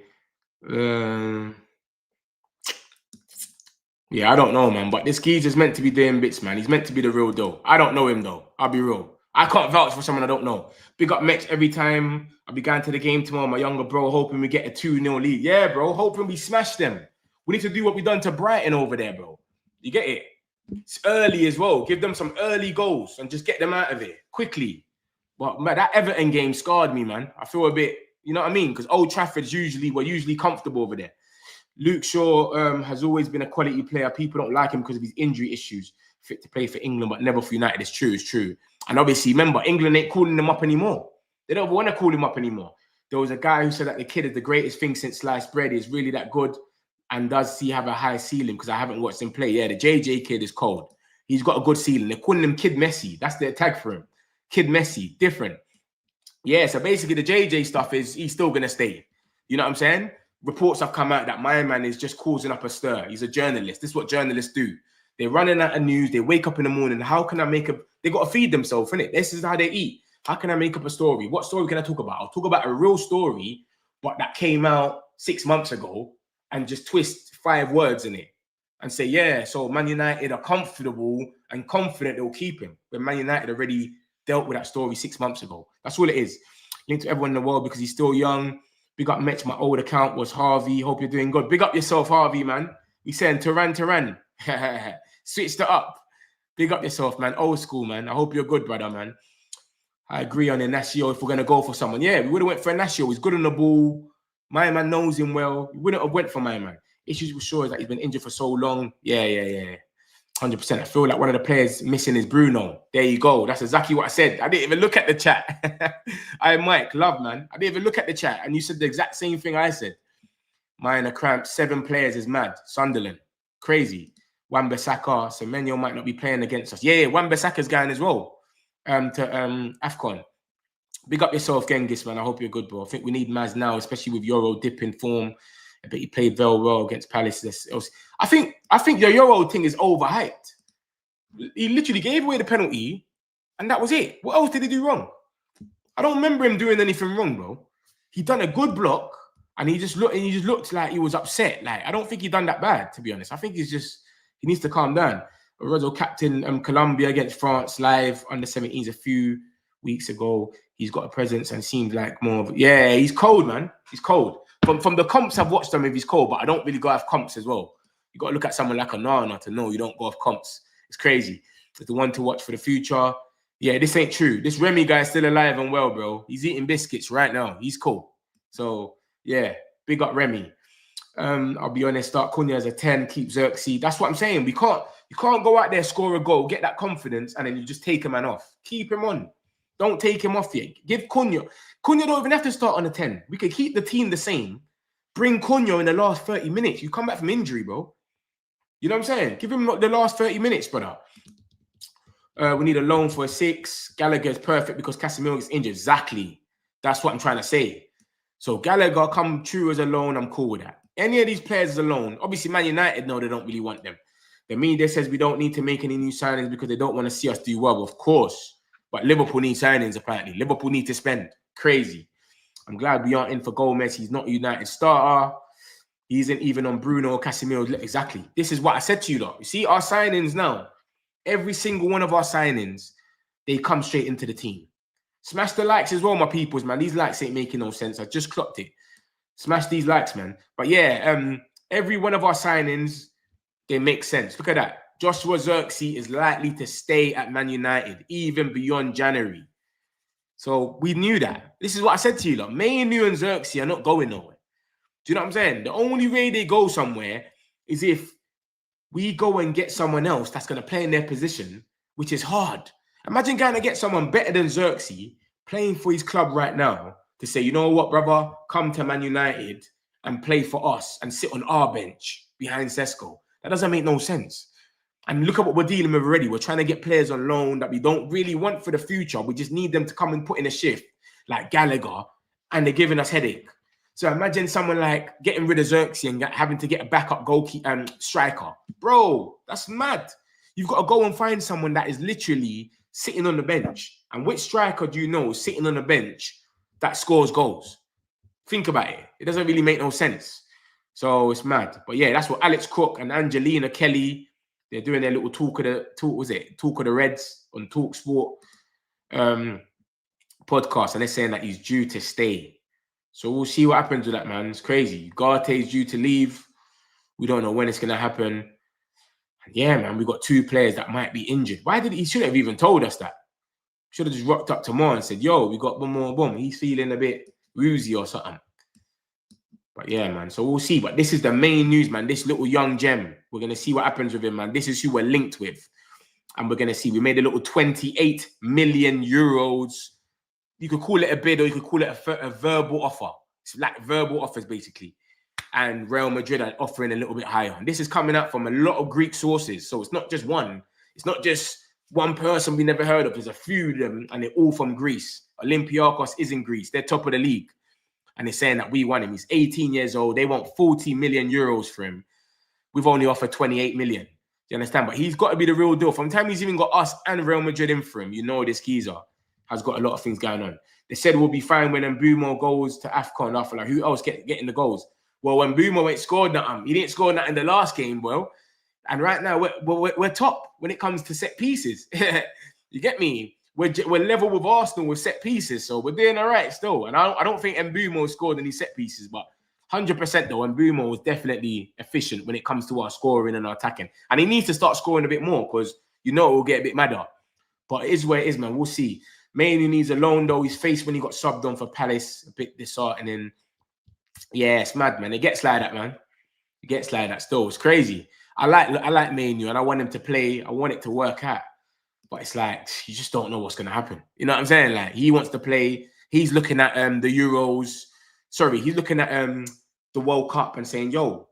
Yeah, I don't know, man. But this geezer's meant to be doing bits, man. He's meant to be the real deal. I don't know him, though. I'll be real. I can't vouch for someone I don't know. Big up Mets every time. I'll be going to the game tomorrow. My younger bro, hoping we get a 2-0 lead. Yeah, bro. Hoping we smash them. We need to do what we done to Brighton over there, bro. You get it? It's early as well. Give them some early goals and just get them out of it quickly. But man, that Everton game scarred me, man. I feel a bit, you know what I mean? Because Old Trafford's we're usually comfortable over there. Luke Shaw has always been a quality player. People don't like him because of his injury issues. Fit to play for England, but never for United. It's true, it's true. And obviously, remember, England ain't calling him up anymore. They don't want to call him up anymore. There was a guy who said that the kid is the greatest thing since sliced bread. He's really that good. And does he have a high ceiling? Because I haven't watched him play. Yeah, the JJ kid is cold. He's got a good ceiling. They're calling him Kid Messi. That's their tag for him. Kid Messi, different. Yeah, so basically the JJ stuff is he's still going to stay. You know what I'm saying? Reports have come out that my man is just causing up a stir. He's a journalist. This is what journalists do. They're running out of news. They wake up in the morning. How can I make a... They got to feed themselves, innit? This is how they eat. How can I make up a story? What story can I talk about? I'll talk about a real story, but that came out 6 months ago and just twist 5 words in it and say, yeah, so Man United are comfortable and confident they'll keep him. But Man United already dealt with that story 6 months ago. That's all it is. Linked to everyone in the world because he's still young. Big up Mets. My old account was Harvey. Hope you're doing good. Big up yourself, Harvey, man. He's saying Turan. Switched it up. Big up yourself, man. Old school, man. I hope you're good, brother, man. I agree on Inacio if we're going to go for someone. Yeah, we would have went for Inacio. He's good on the ball. My man knows him well. We wouldn't have went for my man. Issues with Shaw is that he's been injured for so long. Yeah. 100%. I feel like one of the players missing is Bruno. There you go. That's exactly what I said. I didn't even look at the chat. Mike, love, man. I didn't even look at the chat. And you said the exact same thing I said. Minor cramp. 7 players is mad. Sunderland. Crazy. Wan-Bissaka. Semenyo might not be playing against us. Yeah, Wan-Bissaka's going as well. To AFCON. Big up yourself, Genghis, man. I hope you're good, bro. I think we need Maz now, especially with Euro dipping form. I bet he played very well against Palace. I think the Euro thing is overhyped. He literally gave away the penalty, and that was it. What else did he do wrong? I don't remember him doing anything wrong, bro. He done a good block, and he just looked like he was upset. Like, I don't think he done that bad, to be honest. I think he needs to calm down. Ronaldo captain Colombia against France live under 17s a few weeks ago. He's got a presence and seemed like more of... Yeah, he's cold, man. He's cold. From the comps I've watched him if he's cold, but I don't really go off comps as well. You got to look at someone like Onana to know you don't go off comps. It's crazy. It's the one to watch for the future. Yeah, this ain't true. This Remy guy is still alive and well, bro. He's eating biscuits right now. He's cool. So, yeah, big up Remy. I'll be honest, start Cunha as a 10, keep Xerxes. That's what I'm saying. You can't go out there, score a goal, get that confidence, and then you just take a man off. Keep him on. Don't take him off yet. Give Cunha. Cunha don't even have to start on a 10. We could keep the team the same. Bring Cunha in the last 30 minutes. You come back from injury, bro. You know what I'm saying? Give him the last 30 minutes, brother. We need a loan for a 6. Gallagher is perfect because Casemiro gets injured. Exactly. That's what I'm trying to say. So Gallagher come true as a loan. I'm cool with that. Any of these players as a loan. Obviously, Man United know they don't really want them. The media says we don't need to make any new signings because they don't want to see us do well. Of course. But Liverpool need signings, apparently. Liverpool need to spend. Crazy. I'm glad we aren't in for Gomez. He's not a United starter. He isn't even on Bruno or Casemiro. Exactly. This is what I said to you, though. You see, our signings now, every single one of our signings, they come straight into the team. Smash the likes as well, my peoples, man. These likes ain't making no sense. I just clocked it. Smash these likes, man. But yeah, every one of our signings, they make sense. Look at that. Joshua Zirkzee is likely to stay at Man United, even beyond January. So we knew that. This is what I said to you, lot. Mainu and Zirkzee are not going nowhere. Do you know what I'm saying? The only way they go somewhere is if we go and get someone else that's going to play in their position, which is hard. Imagine going to get someone better than Zirkzee playing for his club right now to say, you know what, brother, come to Man United and play for us and sit on our bench behind Sesko. That doesn't make no sense. And look at what we're dealing with already. We're trying to get players on loan that we don't really want for the future. We just need them to come and put in a shift, like Gallagher, and they're giving us headache. So imagine someone like getting rid of Zirkzee and having to get a backup goalkeeper striker. Bro, that's mad. You've got to go and find someone that is literally sitting on the bench. And which striker do you know sitting on the bench that scores goals? Think about it. It doesn't really make no sense. So it's mad. But yeah, that's what Alex Cook and Angelina Kelly, they're doing their little talk of the Reds on Talk Sport podcast, and they're saying that he's due to stay. So we'll see what happens with that, man. It's crazy. Garte's due to leave. We don't know when it's going to happen. And yeah, man, we got 2 players that might be injured. Why did he shouldn't have even told us that? Should have just rocked up tomorrow and said, yo, we got one more boom. He's feeling a bit woozy or something. But yeah, man. So we'll see. But this is the main news, man. This little young gem. We're going to see what happens with him, man. This is who we're linked with. And we're going to see. We made a little 28 million euros. You could call it a bid or you could call it a verbal offer. It's like verbal offers, basically. And Real Madrid are offering a little bit higher. And this is coming out from a lot of Greek sources. So it's not just one. It's not just one person we never heard of. There's a few of them, and they're all from Greece. Olympiacos is in Greece. They're top of the league. And they're saying that we want him. He's 18 years old. They want 40 million euros for him. We've only offered 28 million. Do you understand? But he's got to be the real deal. From the time he's even got us and Real Madrid in for him, you know this geezer has got a lot of things going on. They said we'll be fine when Mbumo goes to AFCON. After, like, who else getting the goals? Well, when Mbumo ain't scored nothing, he didn't score nothing in the last game, well. And right now, we're top when it comes to set pieces. You get me? We're level with Arsenal with set pieces, so we're doing all right still. And I don't think Mbumo scored any set pieces, but 100% though, Mbumo was definitely efficient when it comes to our scoring and our attacking. And he needs to start scoring a bit more because, you know, it will get a bit madder. But it is where it is, man. We'll see. Mainly needs a loan, though. His face when he got subbed on for Palace, a bit disheartening. Yeah, it's mad, man. It gets like that, man. It gets like that still. It's crazy. I like Manu and I want him to play. I want it to work out. But it's like, you just don't know what's going to happen. You know what I'm saying? Like, he wants to play. He's looking at the Euros. Sorry, he's looking at the World Cup and saying, yo,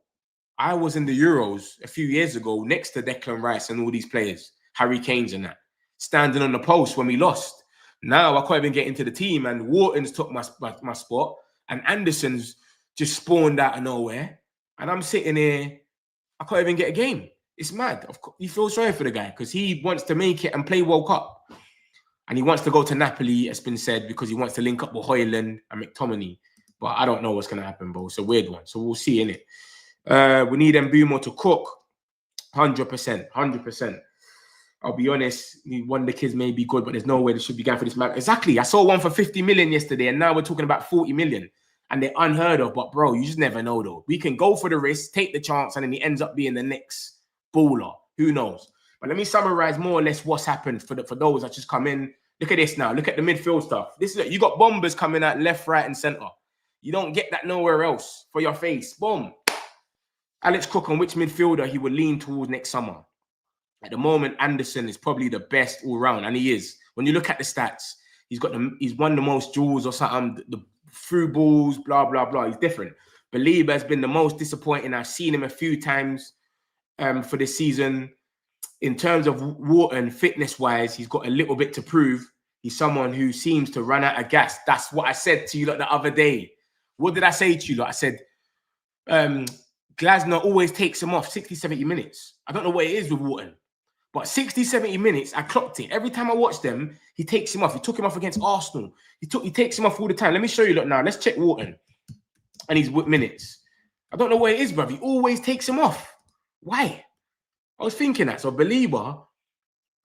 I was in the Euros a few years ago next to Declan Rice and all these players, Harry Kane's and that, standing on the post when we lost. Now I can't even get into the team, and Wharton's took my spot, and Anderson's just spawned out of nowhere. And I'm sitting here, I can't even get a game. It's mad. Of course, you feel sorry for the guy because he wants to make it and play World Cup. And he wants to go to Napoli, it's been said, because he wants to link up with Højlund and McTominay. But I don't know what's going to happen, bro. It's a weird one. So we'll see, innit? We need Mbumo to cook. 100%. 100%. I'll be honest, Wonderkid may be good, but there's no way they should be going for this man. Exactly. I saw one for 50 million yesterday, and now we're talking about 40 million. And they're unheard of. But, bro, you just never know, though. We can go for the risk, take the chance, and then he ends up being the next baller. Who knows? But let me summarize more or less what's happened for those that just come in. Look at this now. Look at the midfield stuff. You got bombers coming out left, right, and center. You don't get that nowhere else for your face. Boom. Alex Cook on which midfielder he would lean towards next summer. At the moment, Anderson is probably the best all round, and he is. When you look at the stats, he's won the most duels or something, the through balls, blah, blah, blah. He's different. Belieber has been the most disappointing. I've seen him a few times for this season. In terms of Wharton, fitness-wise, he's got a little bit to prove. He's someone who seems to run out of gas. That's what I said to you the other day. What did I say to you? I said, Glasner always takes him off 60, 70 minutes. I don't know what it is with Wharton. But 60, 70 minutes, I clocked it. Every time I watch them, he takes him off. He took him off against Arsenal. He takes him off all the time. Let me show you, look now. Let's check Wharton and his minutes. I don't know where it is, bruv. He always takes him off. Why? I was thinking that. So Belieber,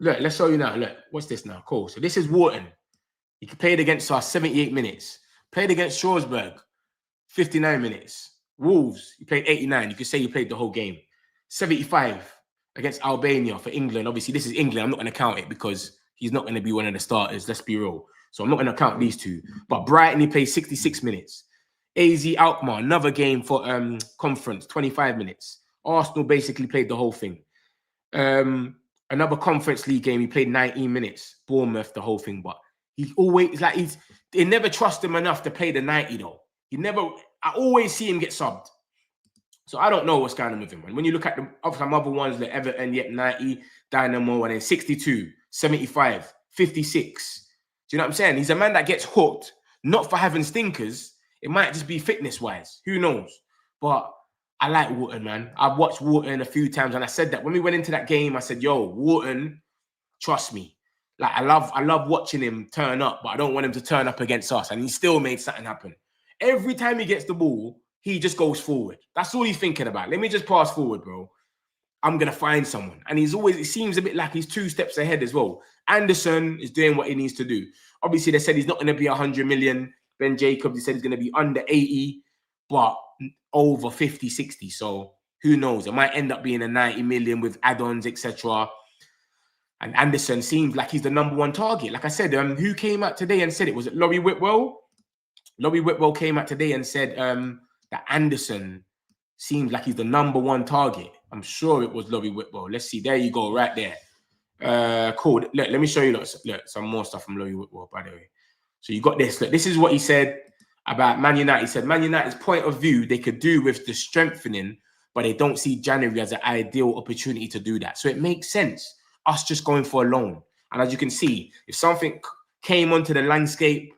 look, let's show you now. Look, what's this now? Cool. So this is Wharton. He played against us 78 minutes. Played against Strasbourg, 59 minutes. Wolves, he played 89. You could say he played the whole game. 75 against Albania for England. Obviously, this is England. I'm not going to count it because he's not going to be one of the starters. Let's be real. So I'm not going to count these two. But Brighton, he played 66 minutes. AZ Alkmaar, another game for conference, 25 minutes. Arsenal basically played the whole thing. Another Conference League game, he played 19 minutes. Bournemouth, the whole thing. But he's always like they never trust him enough to play the 90 though. I always see him get subbed. So I don't know what's going on with him. And when you look at some other ones like Everton, yet 90, Dynamo, and then 62, 75, 56. Do you know what I'm saying? He's a man that gets hooked, not for having stinkers. It might just be fitness-wise. Who knows? But I like Wharton, man. I've watched Wharton a few times, and I said that when we went into that game, I said, yo, Wharton, trust me. Like, I love watching him turn up, but I don't want him to turn up against us. And he still made something happen. Every time he gets the ball, he just goes forward. That's all he's thinking about. Let me just pass forward, bro. I'm going to find someone. And it seems a bit like he's 2 steps ahead as well. Anderson is doing what he needs to do. Obviously, they said he's not going to be 100 million. Ben Jacobs, he said he's going to be under 80, but over 50, 60. So who knows? It might end up being a 90 million with add-ons, etc. And Anderson seems like he's the #1 target. Like I said, who came out today and said it? Was it Laurie Whitwell? Laurie Whitwell came out today and said that Anderson seems like he's the #1 target. I'm sure it was Laurie Whitwell. Let's see. There you go, right there. Cool. Look, let me show you some more stuff from Laurie Whitwell, by the way. So you got this. Look, this is what he said about Man United. He said, Man United's point of view, they could do with the strengthening, but they don't see January as an ideal opportunity to do that. So it makes sense, us just going for a loan. And as you can see, if something came onto the landscape,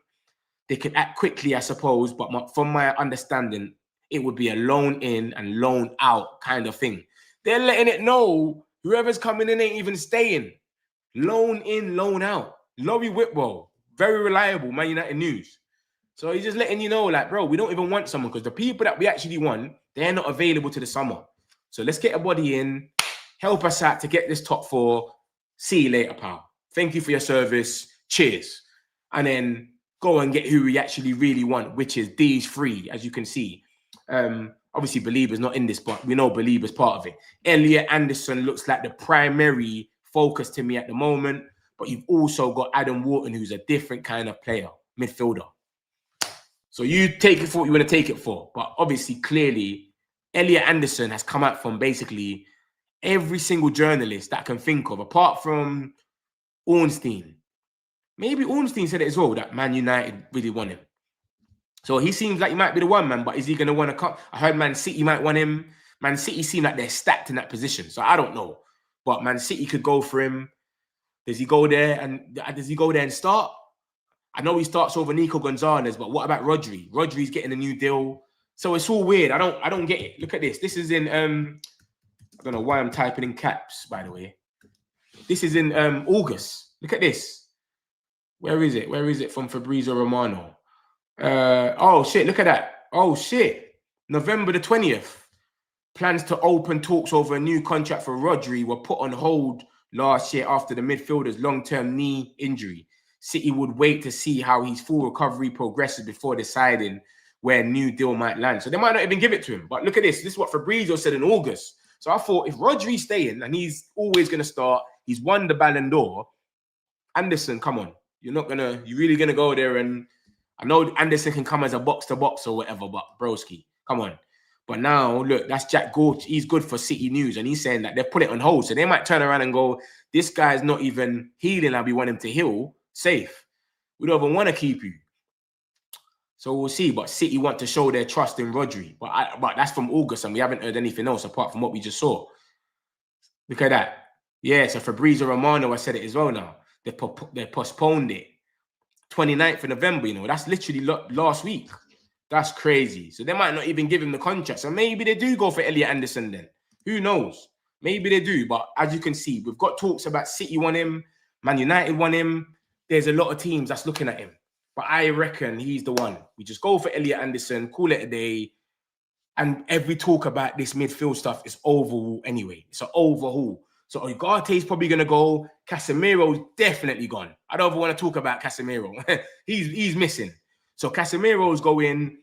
they could act quickly, I suppose. But from my understanding, it would be a loan in and loan out kind of thing. They're letting it know whoever's coming in ain't even staying. Loan in, loan out. Laurie Whitwell, very reliable Man United news. So he's just letting you know, like, bro, we don't even want someone because the people that we actually want, they're not available to the summer. So let's get a body in, help us out to get this top 4. See you later, pal. Thank you for your service. Cheers. And then go and get who we actually really want, which is these 3, as you can see. Obviously, Belieber's not in this, but we know Belieber's part of it. Elliot Anderson looks like the primary focus to me at the moment, but you've also got Adam Wharton, who's a different kind of player, midfielder. So you take it for what you want to take it for. But obviously, clearly, Elliot Anderson has come out from basically every single journalist that I can think of, apart from Ornstein. Maybe Ornstein said it as well, that Man United really want him. So he seems like he might be the one, man, but is he going to want to come? I heard Man City might want him. Man City seem like they're stacked in that position. So I don't know. But Man City could go for him. Does he go there and start? I know he starts over Nico Gonzalez, but what about Rodri? Rodri's getting a new deal. So it's all weird. I don't get it. Look at this. This is in I don't know why I'm typing in caps, by the way. This is in August. Look at this. Where is it? Where is it from Fabrizio Romano? Oh shit, look at that. Oh shit. November the 20th. Plans to open talks over a new contract for Rodri were put on hold last year after the midfielder's long-term knee injury. City would wait to see how his full recovery progresses before deciding where a new deal might land. So they might not even give it to him. But look at this. This is what Fabrizio said in August. So I thought if Rodri's staying and he's always going to start, he's won the Ballon d'Or. Anderson, come on. You're really going to go there and I know Anderson can come as a box-to-box or whatever, but broski, come on. But now, look, that's Jack Gorge. He's good for City News, and he's saying that they've put it on hold. So they might turn around and go, this guy's not even healing like we want him to heal. Safe. We don't even want to keep you. So we'll see. But City want to show their trust in Rodri. But that's from August, and we haven't heard anything else apart from what we just saw. Look at that. Yeah, so Fabrizio Romano, I said it as well now. They postponed it. 29th of November, you know. That's literally last week. That's crazy. So they might not even give him the contract. So maybe they do go for Elliot Anderson then. Who knows? Maybe they do, but as you can see, we've got talks about City want him, Man United want him. There's a lot of teams that's looking at him. But I reckon he's the one. We just go for Elliot Anderson, call it a day. And every talk about this midfield stuff is overhaul anyway. It's an overhaul. So Ugarte's probably going to go. Casemiro's definitely gone. I don't ever want to talk about Casemiro. he's missing. So Casemiro's going.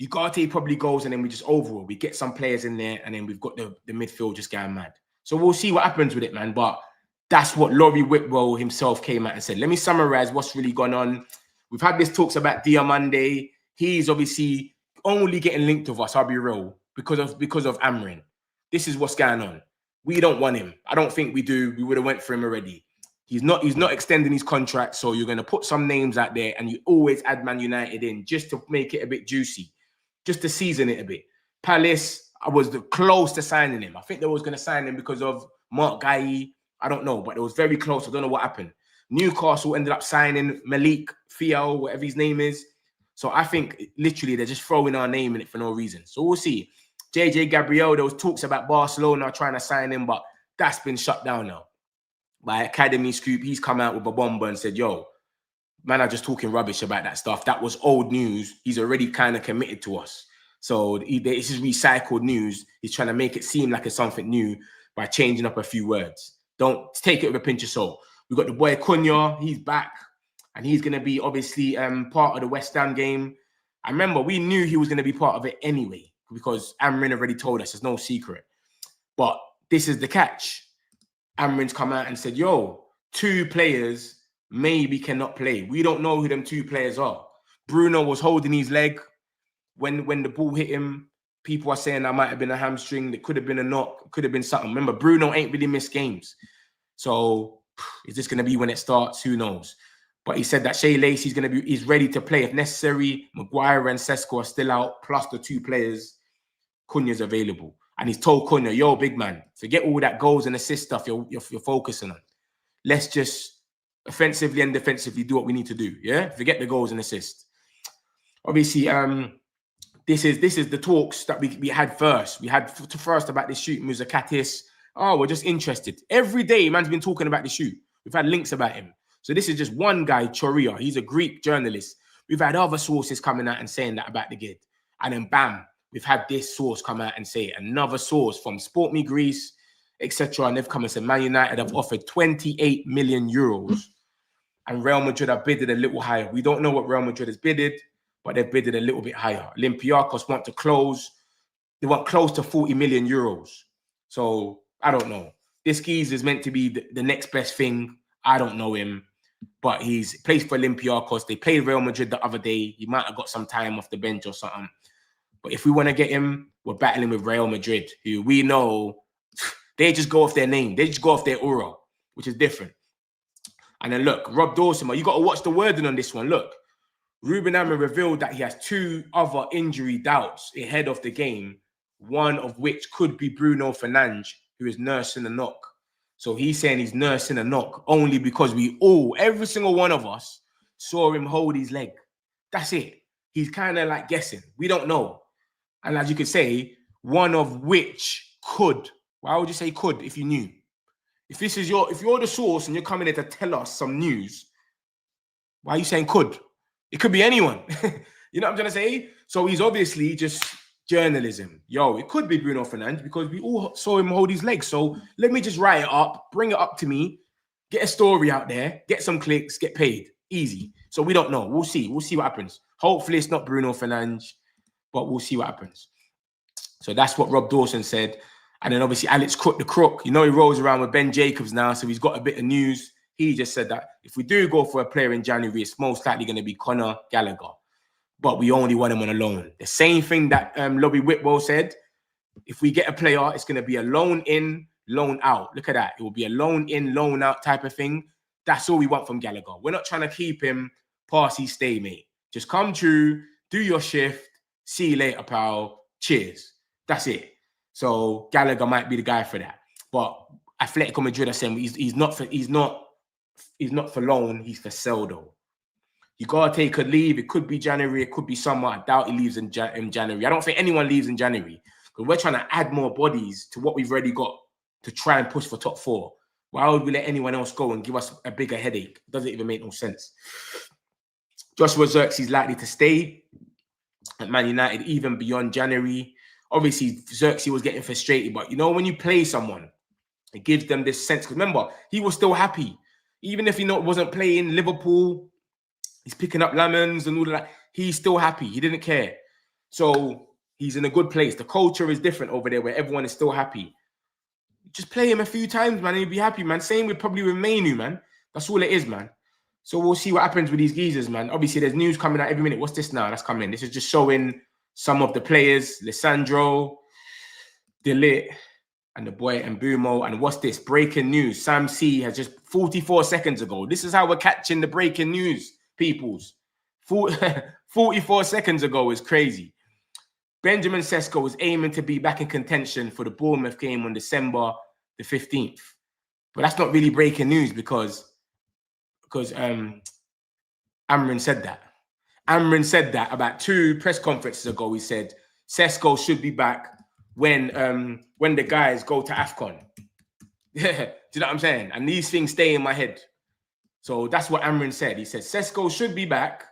Ugarte probably goes, and then we just overhaul. We get some players in there, and then we've got the midfield just going mad. So we'll see what happens with it, man. But that's what Laurie Whitwell himself came out and said. Let me summarize what's really gone on. We've had this talks about Diamande. He's obviously only getting linked with us, I'll be real, because of Amrin. This is what's going on. We don't want him. I don't think we do. We would have went for him already. He's not extending his contract, so you're going to put some names out there, and you always add Man United in just to make it a bit juicy, just to season it a bit. Palace, I was close to signing him. I think they was going to sign him because of Mark Guy. I don't know, but it was very close. I don't know what happened. Newcastle ended up signing Malik Fial, whatever his name is. So I think literally they're just throwing our name in it for no reason. So we'll see. JJ Gabriel, there was talks about Barcelona trying to sign him, but that's been shut down now. By Academy Scoop, he's come out with a bomber and said, yo, man, I'm just talking rubbish about that stuff. That was old news. He's already kind of committed to us. So this is recycled news. He's trying to make it seem like it's something new by changing up a few words. Don't take it with a pinch of salt. We've got the boy Cunha. He's back. And he's going to be, obviously, part of the West Ham game. I remember we knew he was going to be part of it anyway, because Amrin already told us. There's no secret. But this is the catch. Amrin's come out and said, yo, 2 players maybe cannot play. We don't know who them 2 players are. Bruno was holding his leg when the ball hit him. People are saying that might have been a hamstring. It could have been a knock. Could have been something. Remember, Bruno ain't really missed games. So is this going to be when it starts? Who knows? But he said that Shea Lacey's going to be, he's ready to play if necessary. Maguire and Sesko are still out, plus the 2 players. Cunha's available. And he's told Cunha, yo, big man, forget all that goals and assist stuff you're focusing on. Let's just offensively and defensively do what we need to do. Yeah? Forget the goals and assists. Obviously, this is the talks that we had first. We had first about this shoot, Muzakatis. Oh, we're just interested. Every day, man's been talking about the shoot. We've had links about him. So this is just one guy, Choria. He's a Greek journalist. We've had other sources coming out and saying that about the kid. And then bam, we've had this source come out and say it. Another source from Sport Me Greece, etc. And they've come and said, Man United have offered 28 million euros. And Real Madrid have bidded a little higher. We don't know what Real Madrid has bidded, but they've bidded a little bit higher. Olympiacos want to close. They want close to 40 million euros. So I don't know. This geezer is meant to be the next best thing. I don't know him. But he's plays for Olympiacos. They played Real Madrid the other day. He might have got some time off the bench or something. But if we want to get him, we're battling with Real Madrid, who we know, they just go off their name. They just go off their aura, which is different. And then look, Rob Dawson, you got to watch the wording on this one. Look, Ruben Amorim revealed that he has 2 other injury doubts ahead of the game, one of which could be Bruno Fernandes, who is nursing a knock. So he's saying he's nursing a knock only because every single one of us saw him hold his leg. That's it. He's kind of like guessing. We don't know. And as you could say, one of which could. Why would you say could if you knew? If you're the source and you're coming here to tell us some news, why are you saying could? It could be anyone. You know what I'm trying to say? So he's obviously just journalism. Yo, it could be Bruno Fernandes because we all saw him hold his legs. So let me just write it up, bring it up to me, get a story out there, get some clicks, get paid. Easy. So we don't know. We'll see. We'll see what happens. Hopefully it's not Bruno Fernandes, but we'll see what happens. So that's what Rob Dawson said. And then obviously Alex Crook, the Crook, he rolls around with Ben Jacobs now, so he's got a bit of news. He just said that if we do go for a player in January, it's most likely going to be Conor Gallagher. But we only want him on a loan. The same thing that Laurie Whitwell said. If we get a player, it's going to be a loan in, loan out. Look at that. It will be a loan in, loan out type of thing. That's all we want from Gallagher. We're not trying to keep him past his stay, mate. Just come true, do your shift, see you later, pal. Cheers. That's it. So Gallagher might be the guy for that. But Atletico Madrid are saying he's not for loan, he's for sell though. Ugarte could leave. It could be January. It could be summer. I doubt he leaves in January. I don't think anyone leaves in January because we're trying to add more bodies to what we've already got. to try and push for top 4. Why would we let anyone else go and give us a bigger headache? It doesn't even make no sense. Joshua Zirkzee likely to stay at Man United even beyond January. Obviously, Zirkzee was getting frustrated, but you know, when you play someone, it gives them this sense. Because remember, he was still happy. Even if he wasn't playing Liverpool, he's picking up lemons and all of that. He's still happy. He didn't care. So he's in a good place. The culture is different over there where everyone is still happy. Just play him a few times, man, and he'll be happy, man. Same with probably with Mainu, man. That's all it is, man. So we'll see what happens with these geezers, man. Obviously, there's news coming out every minute. What's this now? That's coming. This is just showing some of the players. Lissandro, Delit, and the boy Mbumo. And what's this? Breaking news. Sam C has just 44 seconds ago. This is how we're catching the breaking news, peoples. 44 seconds ago is crazy. Benjamin Sesko is aiming to be back in contention for the Bournemouth game on December the 15th. But that's not really breaking news because Amrin said that. Amrin said that about 2 press conferences ago. He said Sesko should be back when the guys go to AFCON. Do you know what I'm saying? And these things stay in my head. So that's what Amrin said. He said Sesko should be back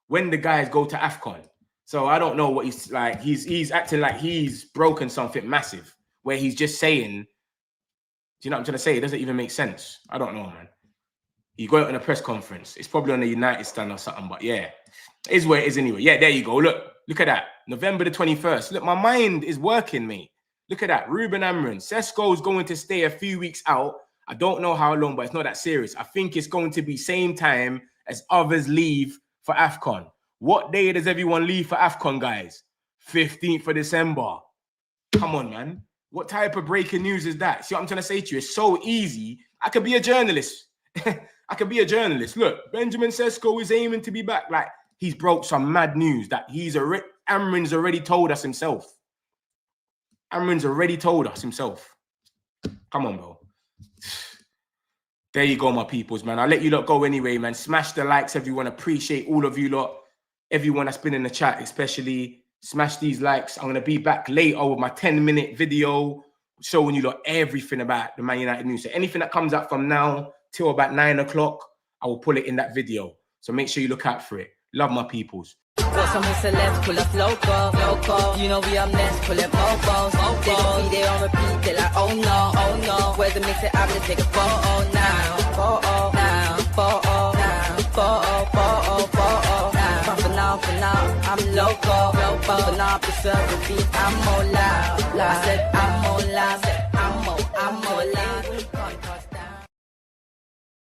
when the guys go to AFCON. So I don't know what he's like. He's acting like he's broken something massive where he's just saying, do you know what I'm trying to say? It doesn't even make sense. I don't know, man. You go out in a press conference. It's probably on the United stand or something, but yeah, it is where it is anyway. Yeah, there you go. Look at that. November the 21st. Look, my mind is working, mate. Look at that. Ruben Amrin. Sesko is going to stay a few weeks out. I don't know how long, but it's not that serious. I think it's going to be same time as others leave for AFCON. What day does everyone leave for AFCON, guys? 15th of December. Come on, man. What type of breaking news is that? See what I'm trying to say to you? It's so easy. I could be a journalist. I could be a journalist. Look, Benjamin Sesko is aiming to be back. Like, he's broke some mad news that Amrin's already told us himself. Amrin's already told us himself. Come on, bro. There you go, my peoples, man. I'll let you lot go anyway, man. Smash the likes, everyone. Appreciate all of you lot. Everyone that's been in the chat, especially. Smash these likes. I'm going to be back later with my 10-minute video showing you lot everything about the Man United news. So anything that comes out from now till about 9 o'clock, I will pull it in that video. So make sure you look out for it. Love my peoples. Got some celebs, pull up local. You know we up next, pull up mobos. They don't be there on repeat, they're like, oh no. Where's the mix it up, let's take a photo now. Photo now. For now, I'm local. For now, preserve the beat, I'm more loud. I said I'm more loud, I'm more loud.